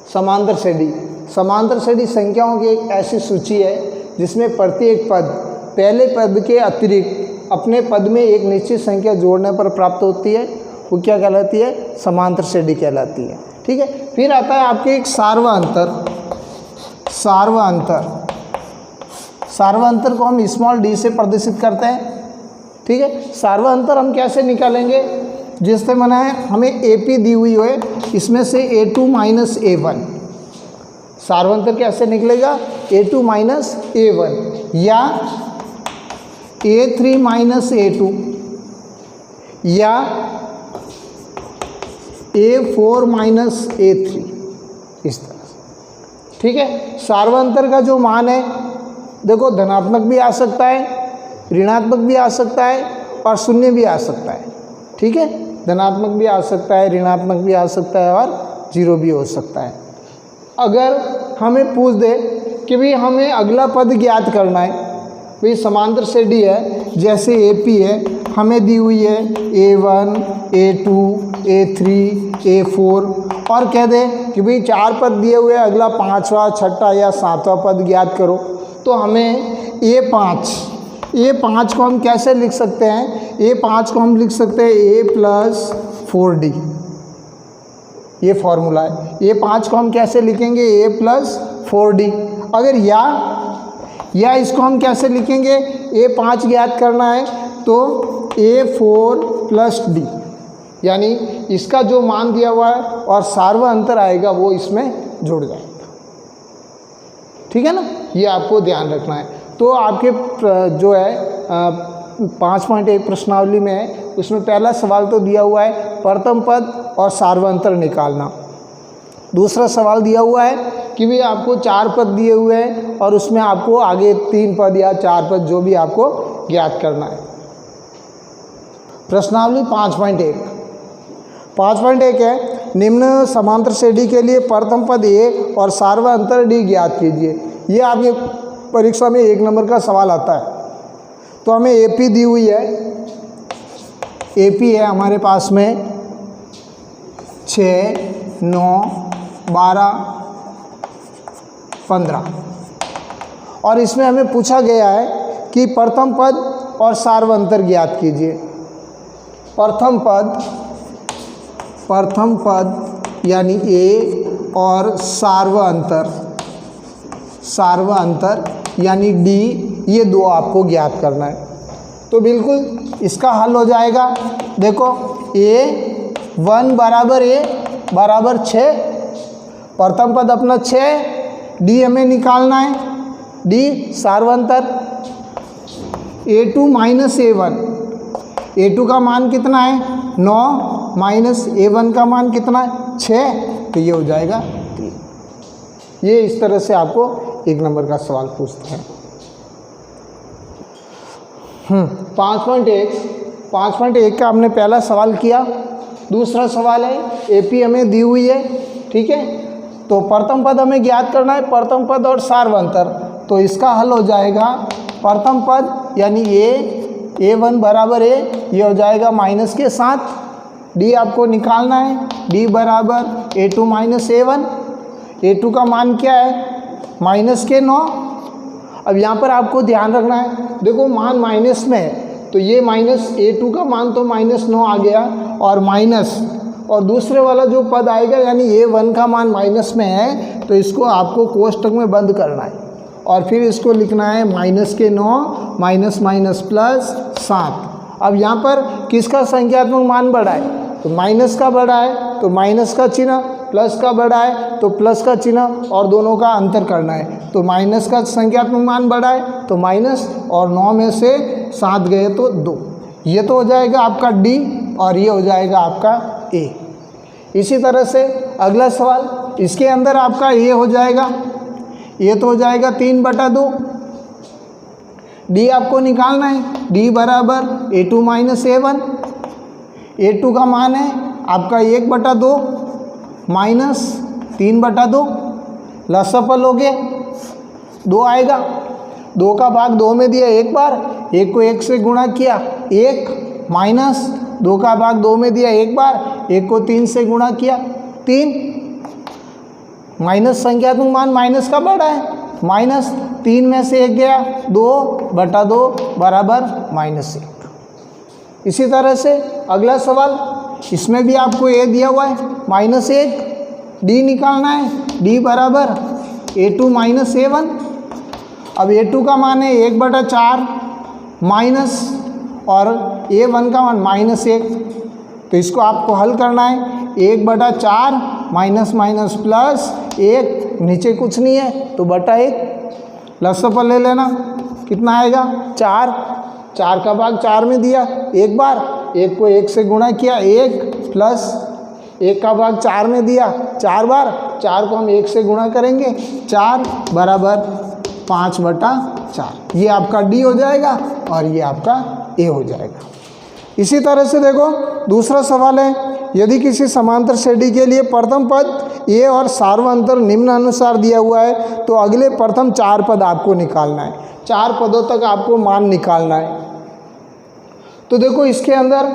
समांतर श्रेणी। समांतर श्रेणी संख्याओं की एक ऐसी सूची है जिसमें प्रत्येक पद पहले पद के अतिरिक्त अपने पद में एक निश्चित संख्या जोड़ने पर प्राप्त होती है, वो क्या कहलाती है? समांतर श्रेणी कहलाती है। ठीक है, फिर आता है आपके एक सार्वअंतर। सार्वअंतर, सार्वअंतर को हम स्मॉल डी से प्रदर्शित करते हैं। ठीक है, सार्वअंतर हम कैसे निकालेंगे? जिससे मैंने हमें AP दी हुई है, इसमें से A2 माइनस A1। सार्वअंतर कैसे निकलेगा? A2 माइनस A1 या A3 माइनस A2 या A4 माइनस A3, इस तरह से। ठीक है, सार्वअंतर का जो मान है देखो धनात्मक भी आ सकता है, ऋणात्मक भी आ सकता है और शून्य भी आ सकता है। ठीक है, धनात्मक भी आ सकता है, ऋणात्मक भी आ सकता है और जीरो भी हो सकता है। अगर हमें पूछ दे कि भाई हमें अगला पद ज्ञात करना है, भाई समांतर श्रेणी है, जैसे AP है, हमें दी हुई है A1, A2, A3, A4 और कह दे कि भाई 4 पद दिए हुए हैं, अगला 5वां, 6ठा या 7वां पद ज्ञात करो, तो हमें A5 को हम कैसे लिख सकते हैं? A5 को हम लिख सकते हैं A प्लस 4D, ये फॉर्मूला है। A5 को हम कैसे लिखेंगे? A plus 4D। अगर या इसको हम कैसे लिखेंगे? A5 ज्ञात करना है तो A4 प्लस D, यानी इसका जो मान दिया हुआ है और सार्वअंतर आएगा वो इसमें जुड़ जाएगा। ठीक है ना, ये आपको ध्यान रखना है। तो आपके जो है 5.1 प्रश्नावली में है, उसमें पहला सवाल तो दिया हुआ है प्रथम पद और सार्वअंतर निकालना। दूसरा सवाल दिया हुआ है कि भाई आपको 4 पद दिए हुए हैं और उसमें आपको आगे 3 पद या 4 पद जो भी आपको ज्ञात करना है। प्रश्नावली 5.1 है, निम्न समांतर श्रेणी के लिए प्रथम पद A और सार्वअंतर D ज्ञात कीजिए। ये आपके परीक्षा में 1 नंबर का सवाल आता है। तो हमें AP दी हुई है, AP है हमारे पास में 6, 9, 12, 15 और इसमें हमें पूछा गया है कि प्रथम पद और सार्वअंतर ज्ञात कीजिए। प्रथम पद यानी A और सार्वअंतर यानी D, ये दो आपको ज्ञात करना है। तो बिल्कुल इसका हल हो जाएगा। देखो A1 बराबर A बराबर 6, प्रथम पद अपना 6, D हमें निकालना है, D सार्वअंतर A2 minus A1, A2 का मान कितना है? 9 माइनस A1 का मान कितना है? 6, तो ये हो जाएगा 3। ये इस तरह से आपको 1 नंबर का सवाल पूछते हैं। 5.1 का हमने पहला सवाल किया। दूसरा सवाल है AP हमें दी हुई है। ठीक है, तो प्रथम पद हमें ज्ञात करना है, प्रथम पद और सार्वअंतर। तो इसका हल हो जाएगा प्रथम पद यानी A1 बराबर A, ये हो जाएगा माइनस के साथ। D आपको निकालना है, D बराबर A2 माइनस A1, A2 का मान क्या है? माइनस के 9। अब यहाँ पर आपको ध्यान रखना है, देखो मान माइनस में है तो ये माइनस A2 का मान तो -9 आ गया और माइनस, और दूसरे वाला जो पद आएगा यानी A1 का मान माइनस में है तो इसको आपको कोष्टक में बंद करना है और फिर इसको लिखना है माइनस के 9 माइनस माइनस प्लस 7। अब यहाँ पर किसका संख्यात्मक मान बढ़ा है? तो माइनस का बढ़ा है तो माइनस का चिन्ह, प्लस का बढ़ा है तो प्लस का चिन्ह और दोनों का अंतर करना है। तो माइनस का संख्यात्मक मान बढ़ा है तो माइनस, और 9 में से 7 गए तो 2। ये तो हो जाएगा आपका D और ये हो जाएगा आपका A। इसी तरह से अगला सवाल, इसके अंदर आपका ये हो जाएगा, ये तो हो जाएगा 3/2। D आपको निकालना है, D बराबर A2 माइनस A1, A2 का मान है आपका 1/2 माइनस 3/2, लसफल हो गए 2 आएगा। 2 का भाग 2 में दिया एक बार, 1 को 1 से गुणा किया 1, माइनस 2 का भाग 2 में दिया एक बार, 1 को 3 से गुणा किया 3, माइनस संख्यात्मक मान माइनस का बड़ा है, माइनस 3 में से 1 गया, 2/2 बराबर -1। इसी तरह से अगला सवाल, इसमें भी आपको a दिया हुआ है -1, d निकालना है, d बराबर a2 - a1। अब a2 का मान है 1/4 माइनस और a1 का मान -1, तो इसको आपको हल करना है। 1/4 माइनस माइनस प्लस 1, नीचे कुछ नहीं है तो /1, लसागु पर ले लेना, कितना आएगा 4, 4 का भाग 4 में दिया एक बार, 1 को 1 से गुणा किया 1 प्लस 1 का भाग 4 में दिया 4 बार, 4 को हम 1 से गुणा करेंगे 4 बराबर 5/4। ये आपका d हो जाएगा और ये आपका a हो जाएगा। इसी तरह से देखो दूसरा सवाल है, यदि किसी समांतर श्रेणी के लिए प्रथम पद a और सार्वअंतर निम्नानुसार दिया हुआ है तो अगले प्रथम 4 पद आपको निकालना है, 4 पदों तक आपको मान निकालना है। तो देखो इसके अंदर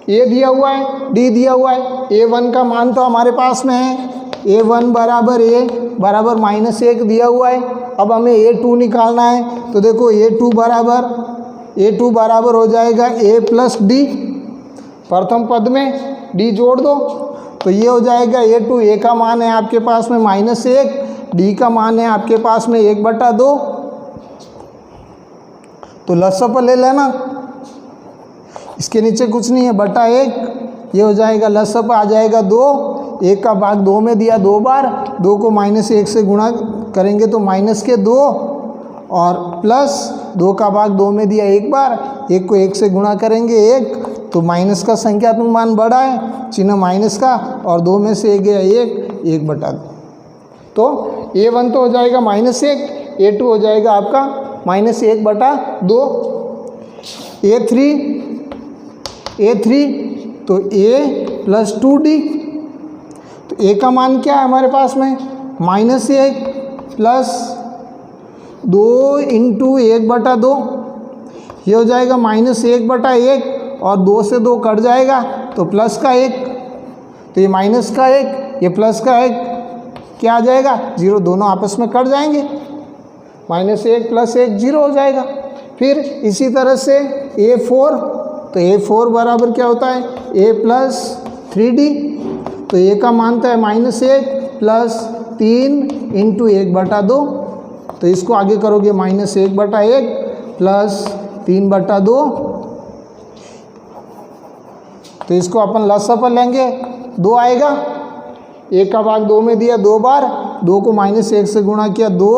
a दिया हुआ है, d दिया हुआ है, a1 का मान तो हमारे पास में है, a1 बराबर a बराबर -1 दिया हुआ है। अब हमें a2 निकालना है, तो देखो a2 बराबर हो जाएगा a प्लस d, प्रथम पद में d जोड़ दो तो ये हो जाएगा a2, a का मान है आपके पास में -1, d का मान है आपके पास में 1/2, तो लसागु पर ले लेना, इसके नीचे कुछ नहीं है, /1, ये हो जाएगा लसागु पर आ जाएगा 2, 1 का भाग 2 में दिया 2 बार, 2 को -1 से गुणा करेंगे तो -2 और प्लस 2 का भाग 2 में दिया 1 बार, 1 को 1 से गुणा करेंगे 1, तो माइनस का संख्यात्मक मान बड़ा है, चिन्ह माइनस का, और 2 में से 1 गया 1/2, तो a1 तो हो जाएगा -1, a2 हो जाएगा आपका -1/2, a3 तो a प्लस 2d, तो a का मान क्या है हमारे पास में -1 प्लस 2 × 1/2, ये हो जाएगा -1/1 और 2 से 2 कट जाएगा तो प्लस का 1, तो ये माइनस का 1, ये प्लस का 1, क्या आ जाएगा 0, दोनों आपस में कट जाएंगे, -1 + 1 0 हो जाएगा। फिर इसी तरह से a4, तो a4 बराबर क्या होता है a प्लस 3d, तो a का मान तो है -1 प्लस 3 × 1/2, तो इसको आगे करोगे -1/1 प्लस 3/2, तो इसको अपन लसागु पर लेंगे, 2 आएगा, 1 का भाग 2 में दिया 2 बार, 2 को -1 से गुणा किया 2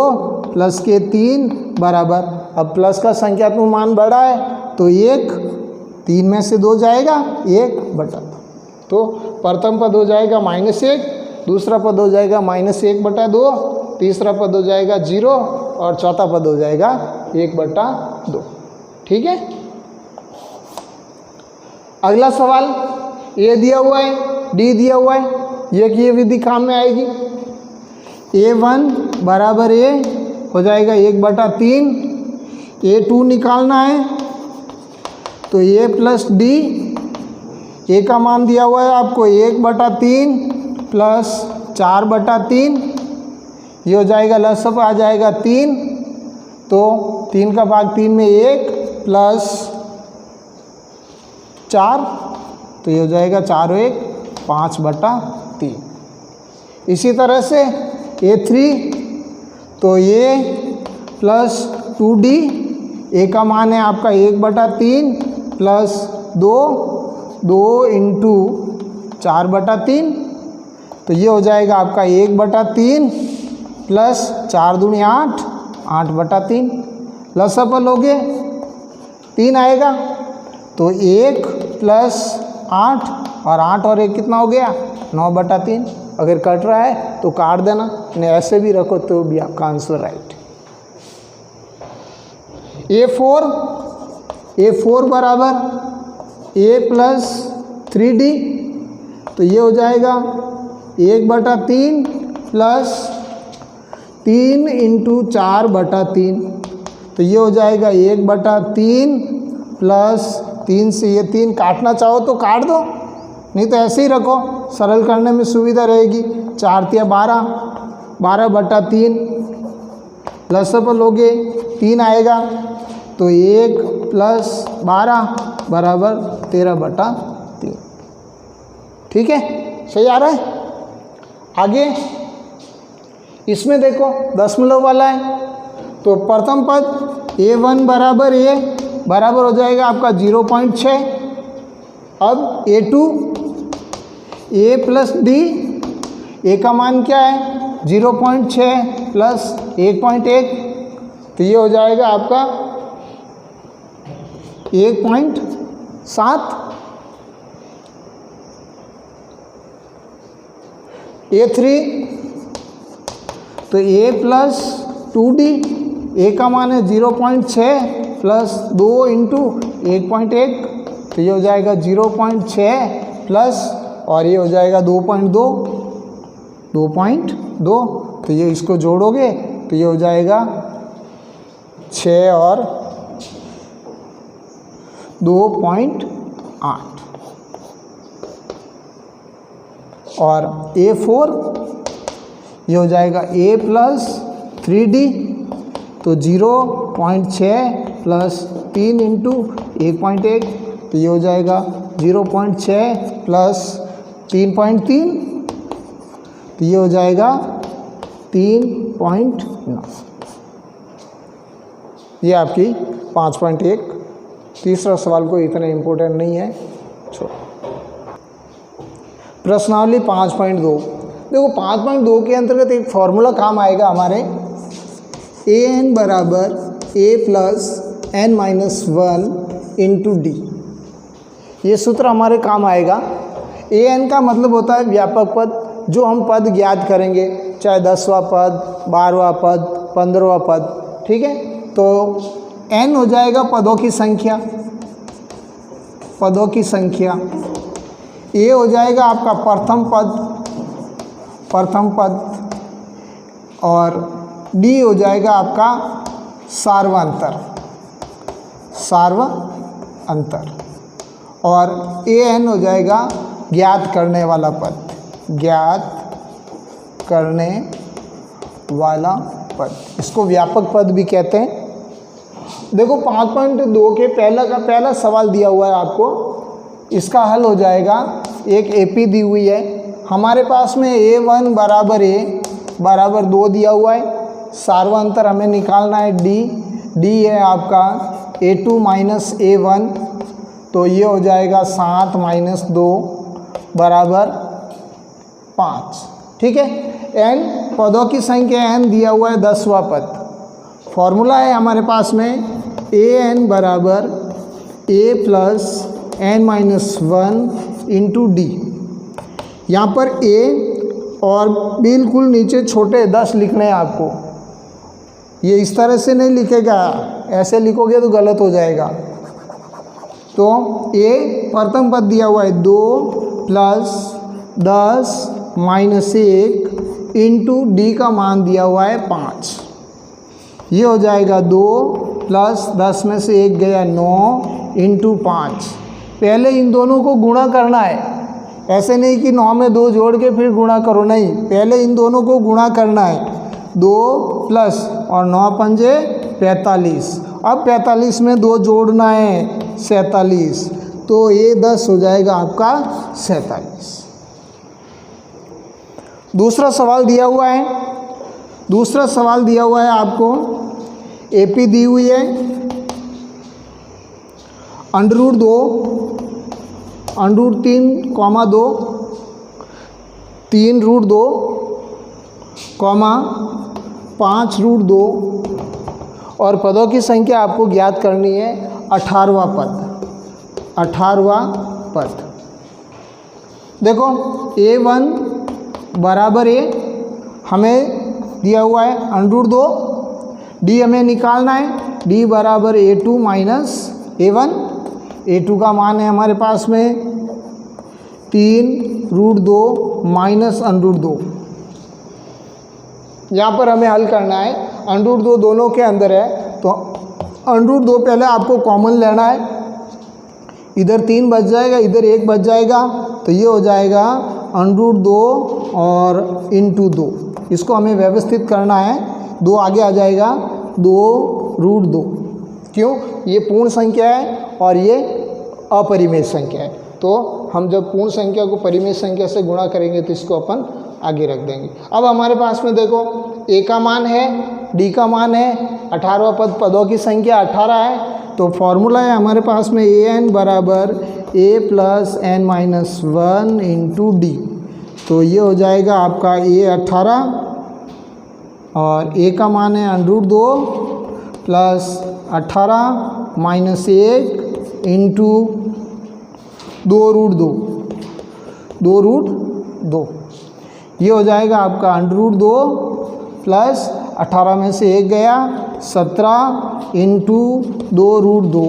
प्लस के 3 बराबर, अब प्लस का संख्यात्मक मान बड़ा है तो 1, 3 में से 2 जाएगा 1/2, तो प्रथम पद हो जाएगा -1, दूसरा पद हो जाएगा -1/2, तीसरा पद हो जाएगा 0 और चौथा पद हो जाएगा 1/2। ठीक है। अगला सवाल, a दिया हुआ है, d दिया हुआ है, ये विधि काम में आएगी। a1 बराबर a हो जाएगा 1/3, a2 निकालना है तो a प्लस d, a का मान दिया हुआ है आपको 1/3 प्लस 4/3, ये हो जाएगा लसागु आ जाएगा 3, तो 3 का भाग 3 में 1 प्लस 4, तो ये हो जाएगा 4 और 1 5/3। इसी तरह से a3, तो a प्लस 2d, a का मान है आपका 1/3 प्लस 2 × 4/3, तो ये हो जाएगा आपका 1/3 प्लस 4 दूनी 8, 8/3, लसागु पर लोगे 3 आएगा, तो 1 प्लस 8 और 8 और 1 कितना हो गया 9/3। अगर कट रहा है तो काट देना, नहीं ऐसे भी रखो तो भी आपका आंसर राइट। a4 बराबर a प्लस 3d, तो ये हो जाएगा 1/3 प्लस 3 × 4/3, तो ये हो जाएगा 1/3 प्लस 3 से ये 3 काटना चाहो तो काट दो, नहीं तो ऐसे ही रखो, सरल करने में सुविधा रहेगी। 4 × 12 12/3 प्लस पर लोगे 3 आएगा, तो 1 + 12 बराबर 13/3। ठीक है, सही आ रहा है। आगे इसमें देखो दशमलव वाला है, तो प्रथम पद a1 बराबर a बराबर हो जाएगा आपका 0.6। अब a2 a + d, a का मान क्या है 0.6 + 1.1, तो ये हो जाएगा आपका 1.7। a3 तो a + 2d, a का मान है 0.6 + 2 × 1.1, तो ये हो जाएगा 0.6 प्लस और ये हो जाएगा 2.2, तो ये इसको जोड़ोगे तो ये हो जाएगा 6 और 2.8। और a4 ये हो जाएगा a + 3d, तो 0.6 + 3 × 1.1, तो ये हो जाएगा 0.6 + 3.3, तो ये हो जाएगा 3.9। ये आपकी 5.1। तीसरा सवाल को इतना इम्पोर्टेंट नहीं है, छोड़ो। प्रश्नावली 5.2 देखो, 5.2 के अंतर्गत एक फॉर्मूला काम आएगा हमारे, an बराबर a + n - 1 × d। ये सूत्र हमारे काम आएगा। an का मतलब होता है व्यापक पद, जो हम पद ज्ञात करेंगे, चाहे 10वां पद, 12वां पद, 15वां पद। ठीक है, तो n हो जाएगा पदों की संख्या, a हो जाएगा आपका प्रथम पद, और d हो जाएगा आपका सार्व अंतर, और an हो जाएगा ज्ञात करने वाला पद, इसको व्यापक पद भी कहते हैं। देखो 5.2 के पहला सवाल दिया हुआ है आपको, इसका हल हो जाएगा। एक AP दी हुई है हमारे पास में, a1 बराबर a बराबर 2 दिया हुआ है, सार्वंतर हमें निकालना है d है आपका a2 - a1, तो ये हो जाएगा 7 - 2 बराबर 5। ठीक है, n पदों की संख्या n दिया हुआ है 10वां पद। फॉर्मूला है हमारे पास में an बराबर a + n - 1 × d। यहाँ पर a और बिल्कुल नीचे छोटे 10 लिखने हैं आपको। ये इस तरह से नहीं लिखेगा, ऐसे लिखोगे तो गलत हो जाएगा। तो a प्रथम पद दिया हुआ है 2 + 10 - 1 × d का मान दिया हुआ है 5। ये हो जाएगा 2 + 10 में से 1 गया 9 × 5। पहले इन दोनों को गुणा करना है, ऐसे नहीं कि 9 में 2 जोड़ के फिर गुणा करो, नहीं, पहले इन दोनों को गुणा करना है। 2 प्लस और 9 पंजे 45, अब 45 में 2 जोड़ना है 47, तो ये 10 हो जाएगा आपका 47। दूसरा सवाल दिया हुआ है आपको, AP दी हुई है √2 √3, 2 3√2, 5√2, और पदों की संख्या आपको ज्ञात करनी है 18वां पद। देखो a1 बराबर a हमें दिया हुआ है √2, d हमें निकालना है, d बराबर a2 - a1। a2 का मान है हमारे पास में 3√2 - √2। यहाँ पर हमें हल करना है, √2 दोनों के अंदर है, तो √2 पहले आपको कॉमन लेना है। इधर 3 बच जाएगा, इधर 1 बच जाएगा, तो ये हो जाएगा √2 और इंटू 2, इसको हमें व्यवस्थित करना है। 2 आगे आ जाएगा, 2√2। क्यों? ये पूर्ण संख्या है और ये अपरिमेय संख्या है, तो हम जब पूर्ण संख्या को परिमेय संख्या से गुणा करेंगे तो इसको अपन आगे रख देंगे। अब हमारे पास में देखो a का मान है, d का मान है, 18वां पद, पदों की संख्या 18 है, तो फॉर्मूला है हमारे पास में an बराबर a + n-1 इंटू डी। तो ये हो जाएगा आपका a 18 और a का मान है √2 + 18 - 1 इंटू 2√2, 2√2। ये हो जाएगा आपका √2 + 18 में से 1 गया, 17 इंटू 2√2।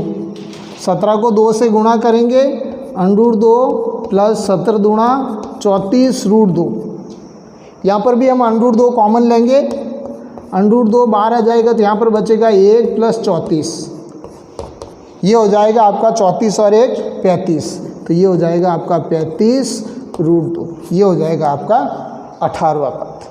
17 को 2 से गुणा करेंगे, √2 + 17 दूणा 34√2। यहाँ पर भी हम √2 कॉमन लेंगे, √2 बाहर आ जाएगा तो यहाँ पर बचेगा 1 + 34। ये हो जाएगा आपका 34 और 1 35, तो ये हो जाएगा आपका 35√2। ये हो जाएगा आपका 18वां पद।